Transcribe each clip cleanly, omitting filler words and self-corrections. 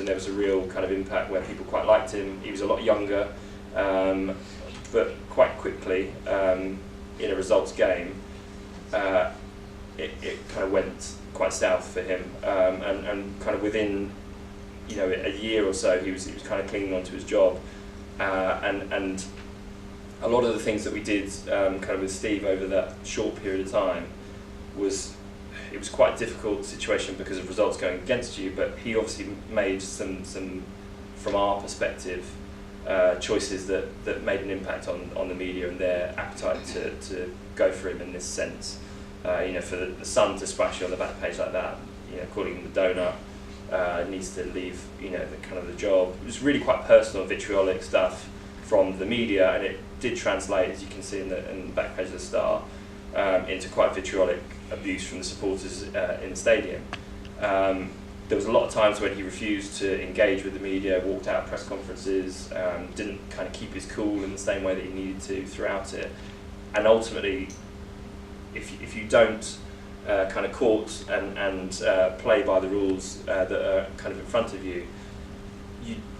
and there was a real kind of impact where people quite liked him. He was a lot younger, but quite quickly in a results game, it kind of went quite south for him, and kind of within a year or so he was kind of clinging onto his job, and a lot of the things that we did kind of with Steve over that short period of time it was quite a difficult situation because of results going against you, but he obviously made some from our perspective, choices that made an impact on the media and their appetite to go for him in this sense. For the Sun to splash you on the back page like that, calling him the donut, needs to leave, the job. It was really quite personal, vitriolic stuff from the media, and it did translate, as you can see in the back page of the Star, into quite vitriolic abuse from the supporters in the stadium. There was a lot of times when he refused to engage with the media, walked out of press conferences, didn't kind of keep his cool in the same way that he needed to throughout it. And ultimately, if you don't kind of court and play by the rules that are kind of in front of you,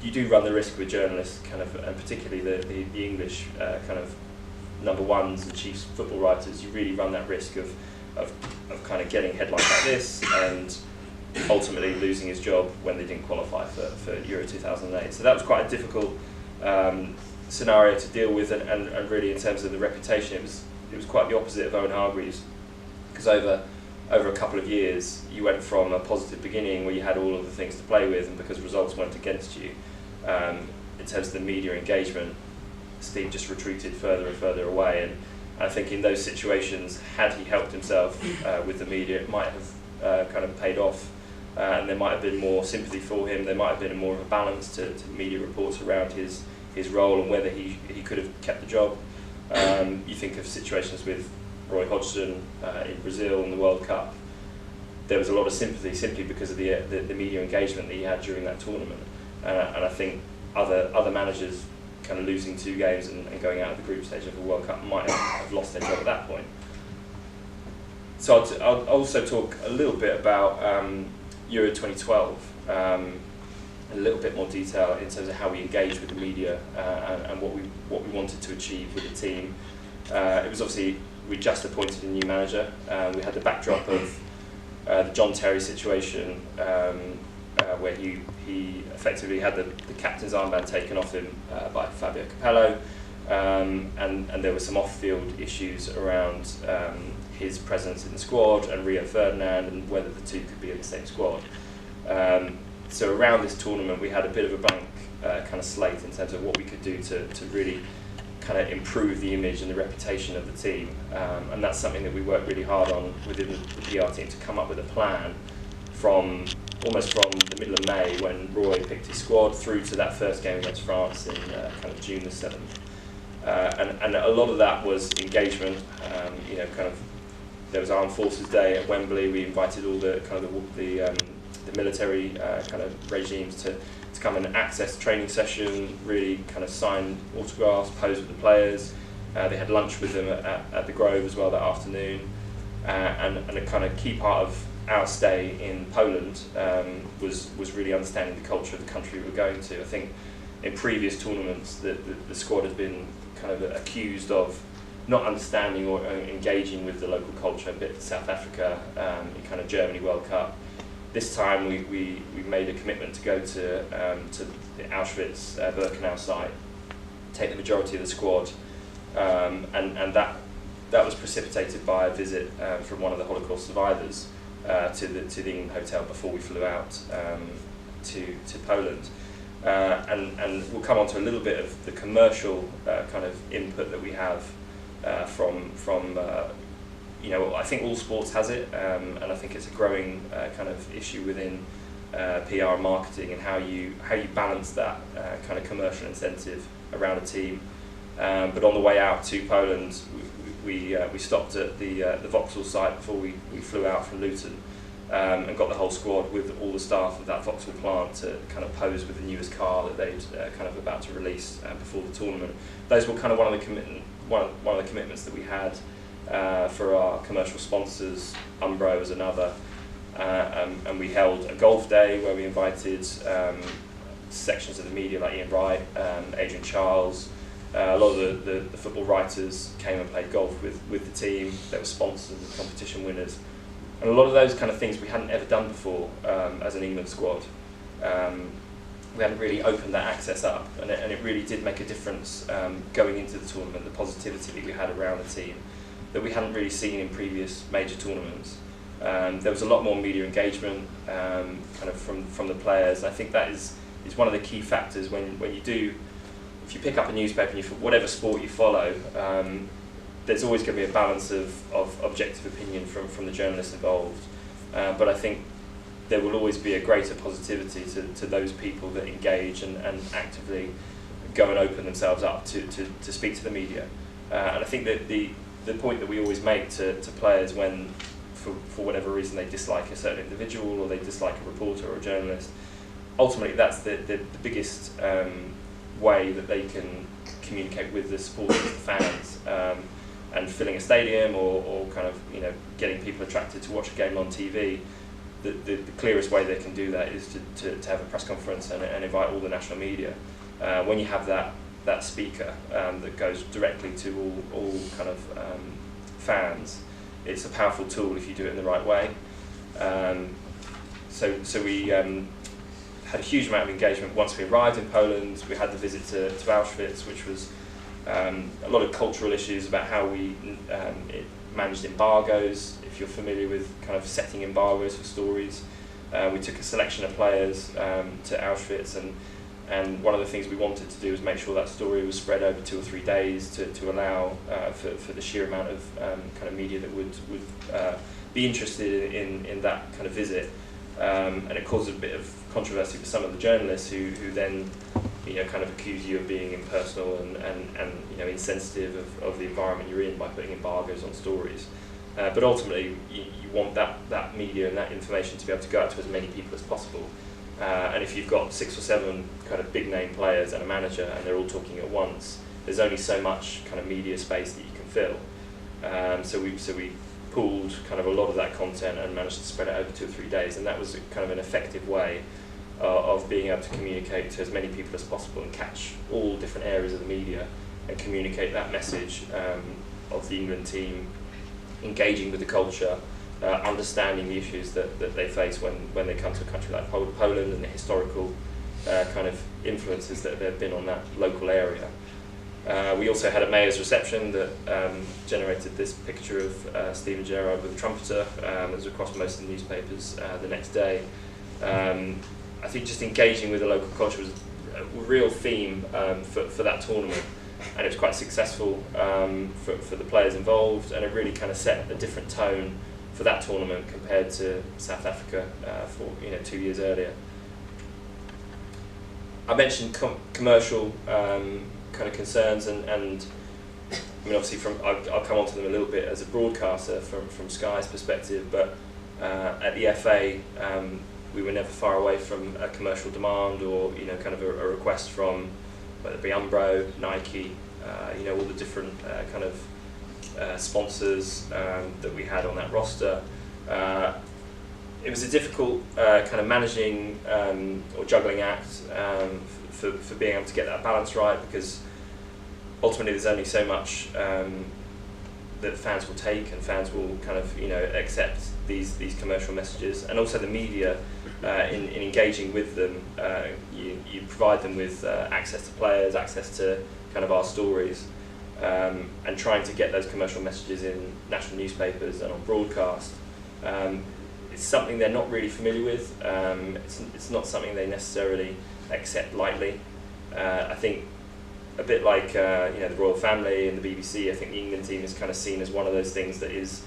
you do run the risk with journalists, kind of, and particularly the English kind of number ones and chief football writers. You really run that risk of kind of getting headlines like this and ultimately losing his job when they didn't qualify for Euro 2008. So that was quite a difficult scenario to deal with, and really in terms of the reputation, it was quite the opposite of Owen Hargreaves, because over a couple of years you went from a positive beginning where you had all of the things to play with, and because results weren't against you, in terms of the media engagement, Steve just retreated further and further away. And I think in those situations, had he helped himself with the media, it might have kind of paid off, and there might have been more sympathy for him. There might have been more of a balance to media reports around his role and whether he could have kept the job. You think of situations with Roy Hodgson in Brazil in the World Cup. There was a lot of sympathy simply because of the media engagement that he had during that tournament, and I think other managers kind of losing 2 games and going out of the group stage of the World Cup might have lost their job at that point. So I'll also talk a little bit about Euro 2012, a little bit more detail in terms of how we engaged with the media and what we wanted to achieve with the team. It was obviously, we just appointed a new manager. We had the backdrop of the John Terry situation, where he effectively had the captain's armband taken off him by Fabio Capello, and there were some off-field issues around his presence in the squad and Rio Ferdinand and whether the two could be in the same squad. So around this tournament we had a bit of a blank kind of slate in terms of what we could do to really kind of improve the image and the reputation of the team, and that's something that we worked really hard on within the PR team to come up with a plan almost from the middle of May when Roy picked his squad through to that first game against France in kind of June the 7th. And a lot of that was engagement. There was Armed Forces Day at Wembley. We invited all the kind of the military kind of regimes to come and access the training session, really kind of sign autographs, pose with the players. They had lunch with them at the Grove as well that afternoon. And a kind of key part of our stay in Poland was really understanding the culture of the country we were going to. I think in previous tournaments the squad had been kind of accused of not understanding or engaging with the local culture, a bit South Africa, in kind of Germany World Cup. This time we made a commitment to go to the Auschwitz Birkenau site, take the majority of the squad, and that was precipitated by a visit from one of the Holocaust survivors to the Inn Hotel before we flew out to Poland. And we'll come on to a little bit of the commercial kind of input that we have from I think all sports has it, and I think it's a growing kind of issue within PR and marketing, and how you balance that kind of commercial incentive around a team. But on the way out to Poland, we stopped at the Vauxhall site before we flew out from Luton, and got the whole squad with all the staff of that Vauxhall plant to kind of pose with the newest car that they'd kind of about to release before the tournament. Those were kind of one of the commitments that we had for our commercial sponsors. Umbro was another, And we held a golf day where we invited sections of the media like Ian Wright, Adrian Charles. A lot of the football writers came and played golf with the team. They were sponsors and competition winners. And a lot of those kind of things we hadn't ever done before as an England squad. We hadn't really opened that access up, and it really did make a difference going into the tournament, the positivity that we had around the team that we hadn't really seen in previous major tournaments. There was a lot more media engagement kind of from the players. I think that is one of the key factors when you do, if you pick up a newspaper and whatever sport you follow, there's always going to be a balance of objective opinion from the journalists involved. But I think there will always be a greater positivity to those people that engage and actively go and open themselves up to speak to the media. And I think that the point that we always make to players when, for whatever reason, they dislike a certain individual or they dislike a reporter or a journalist, ultimately that's the biggest way that they can communicate with the supporters, the fans, and filling a stadium or kind of getting people attracted to watch a game on TV. The clearest way they can do that is to have a press conference and invite all the national media. When you have that speaker that goes directly to all kind of fans, it's a powerful tool if you do it in the right way. So we had a huge amount of engagement once we arrived in Poland. We had the visit to Auschwitz, which was a lot of cultural issues about how we managed embargoes, if you're familiar with kind of setting embargoes for stories. We took a selection of players to Auschwitz, and one of the things we wanted to do was make sure that story was spread over 2 or 3 days to allow for the sheer amount of kind of media that would be interested in that kind of visit. And it caused a bit of controversy for some of the journalists who then kind of accuse you of being impersonal and insensitive of the environment you're in by putting embargoes on stories. But ultimately, you want that media and that information to be able to go out to as many people as possible. And if you've got 6 or 7 kind of big name players and a manager and they're all talking at once, there's only so much kind of media space that you can fill. So we pooled kind of a lot of that content and managed to spread it over 2 or 3 days, and that was kind of an effective way of being able to communicate to as many people as possible and catch all different areas of the media and communicate that message of the England team engaging with the culture, understanding the issues that they face when they come to a country like Poland and the historical kind of influences that there have been on that local area. We also had a mayor's reception that generated this picture of Steven Gerrard with a trumpeter that was across most of the newspapers the next day. I think just engaging with the local culture was a real theme for that tournament, and it was quite successful for the players involved, and it really kind of set a different tone for that tournament compared to South Africa for 2 years earlier. I mentioned commercial kind of concerns, and I mean obviously I'll come on to them a little bit as a broadcaster from Sky's perspective, but at the FA we were never far away from a commercial demand or kind of a request from whether it be Umbro, Nike, all the different kind of sponsors that we had on that roster. It was a difficult kind of managing or juggling act for being able to get that balance right, because ultimately there's only so much that fans will take, and fans will kind of accept these commercial messages, and also the media in engaging with them. You provide them with access to players, access to kind of our stories, and trying to get those commercial messages in national newspapers and on broadcast. It's something they're not really familiar with. It's not something they necessarily accept lightly. I think a bit like the royal family and the BBC, I think the England team is kind of seen as one of those things that it's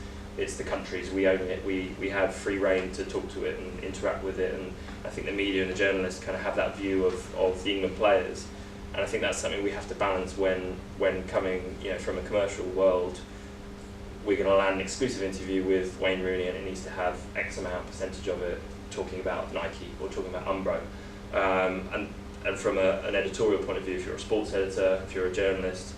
the country's, we own it, we have free reign to talk to it and interact with it, and I think the media and the journalists kind of have that view of the England players, and I think that's something we have to balance when coming from a commercial world. We're going to land an exclusive interview with Wayne Rooney, and it needs to have X amount percentage of it talking about Nike or talking about Umbro. And from an editorial point of view, if you're a sports editor, if you're a journalist,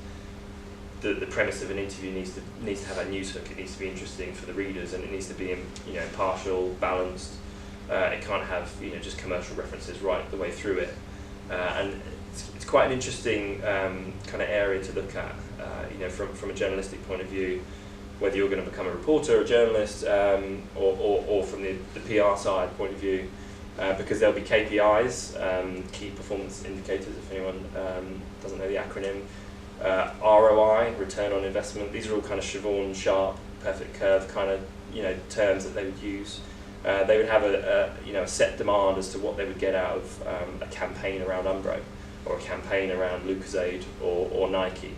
the premise of an interview needs to have a news hook. It needs to be interesting for the readers, and it needs to be impartial, balanced. It can't have just commercial references right the way through it, and it's quite an interesting kind of area to look at. From a journalistic point of view, whether you're going to become a reporter, a journalist, or from the PR side point of view, because there'll be KPIs, key performance indicators. If anyone doesn't know the acronym. ROI, return on investment. These are all kind of Siobhan Sharp, perfect curve kind of terms that they would use. They would have a set demand as to what they would get out of a campaign around Umbro, or a campaign around Lucozade or Nike.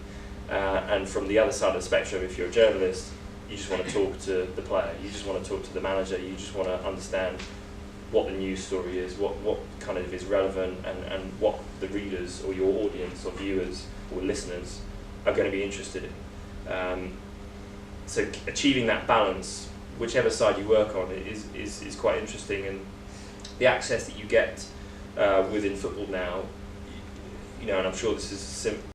And from the other side of the spectrum, if you're a journalist, you just want to talk to the player, you just want to talk to the manager, you just want to understand what the news story is, what kind of is relevant, and what the readers or your audience or viewers or listeners are going to be interested in. So achieving that balance, whichever side you work on, is quite interesting. And the access that you get within football now, and I'm sure this is